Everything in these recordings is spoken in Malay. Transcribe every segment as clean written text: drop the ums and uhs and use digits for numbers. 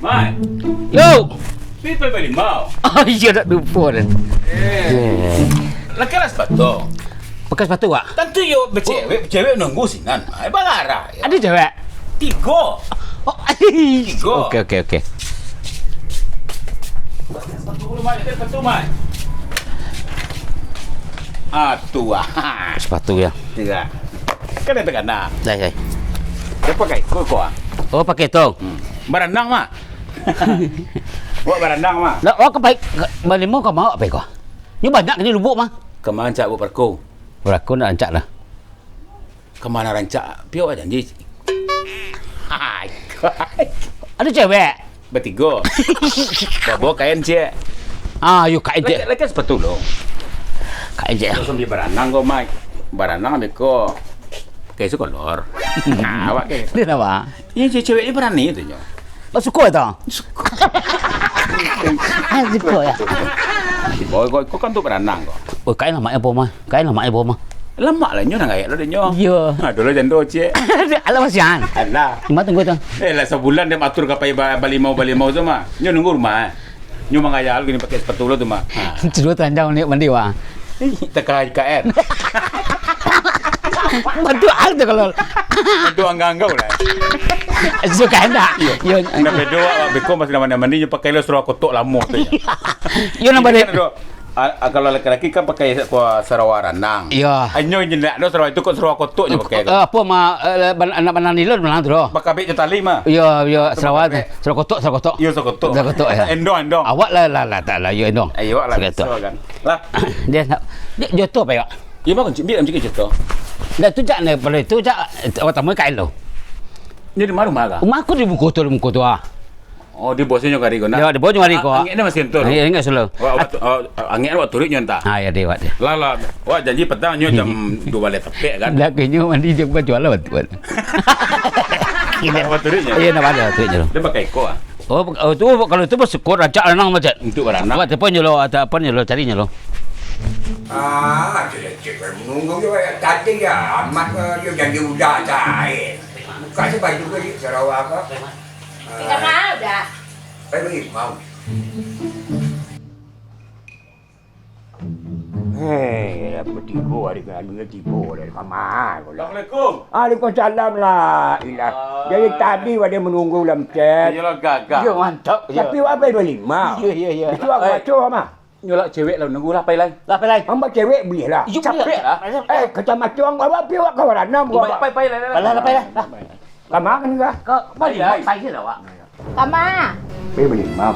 Mai. Yo. Pipa limau. Oh iya nak lupa dah. Lekas sepatu. Pakai sepatu tak? Tentu yo bercewek nunggu sinan. Ai balara. Ada cewek? 3. Oh, 3. Okey. Sepatu mai. Tua. Sepatu ya. Tiga. Kan ada kena. Dah. Dia pakai kau. Oh, pakai tu. Barandang mah. Buat barandang mah. Lah, awak baik berlima kau mau apa kau? Ni banyak ni lubuk mah. Kemana cak buat perku? Aku nak rancak lah. Kemana rancak? Piau aja janji. Hai. Ada cewek? Bertiga. Bawa kain cik. Yuk kain je. Lekas sepatu lo. Kain je. Kau sambil barandang kau mai. Barandang ambil kau. Kayak suka lor. Awak kayak. Dia apa? Ini cewek ini berani tu nyo. Oh, suka tak? Suka ya. Kau kan tu barandang kau. Oh, kain lama apa mah? Kain lama apa mah? Lama lah nyo nak gaya lo nyo. Ya. Dulu jando cik. Alah masian. Alah. Cuma tunggu tu. Lah sebulan dia atur kapai balimau tu mah. Nyo nunggu rumah. Nyo mangayal gini pakai sepatu lo tu mah. Cedua tanjau ni mandi wah. Tekai KR. Bantu tu kalau. Bantu anggang-anggau lah. Suka anda. Yo. Nak berdoa awak beko masih nama mandi nyo pakai lo seluar kotok lama tu. Yo nak balik. Kalau laki-laki kan pakai Sarawak ranang. Ya. Anyo jendak do Sarawak itu kok Sarawak kotok je pakai. Apa mah anak banan ni lo menang tu. Pakai beg tali mah. Ya, Sarawak kotok. Ya Sarawak kotok ya. Endong. Awak lah tak lah, yo endong. Ayo lah kan. Lah. Dia jodoh apa ya? Ya mak cik biar cik jodoh. Dah tu jak ni pada tu jak awak tamu kain lo. Ni di mana rumah ka? Rumah aku di muka tu ah. Oh, di bosnya kari ko na. Ya, di bosnya kari ko. Angin masih entur. Ya, ingat selalu. Angin awak turut nyo entah. Ya dia buat dia. Lah. Wah janji petang nyo jam 2 balik tepek kan. Dah kenyo mandi je buat jual lah betul. Kita awak turut nyo. Ya nak ada tu je. Dia pakai ko ah. Oh tu kalau tu bersyukur rajak lanang macam. Untuk barang. Buat apa nyo lo atau apa nyo lo carinya lo. Cik menunggu je tadi ya. Amat dia janji udah cair. Buka sebab juga di Sarawak apa. Kenapa udah? Beli mau. Hei, apa tiba hari kan dengar tiba dari kamar. Assalamualaikum. Waalaikumsalam lah. Ilah. Jadi tadi dia menunggu dalam chat. Iyalah gagah. Ya mantap. Tapi apa beli mau? Ya. Itu aku baca mah. Nyolak cewek lah nunggu lah pai lai. Lah pelai. Hamba cewek beli lah. Capek lah. Kata macam apa piwak kawan nam gua. Pai lai. Pelai. Kamar kan juga. Kau balik pai je lah awak. Kama. Beli mau.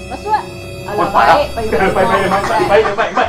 Masuk. Alah baik. Pai.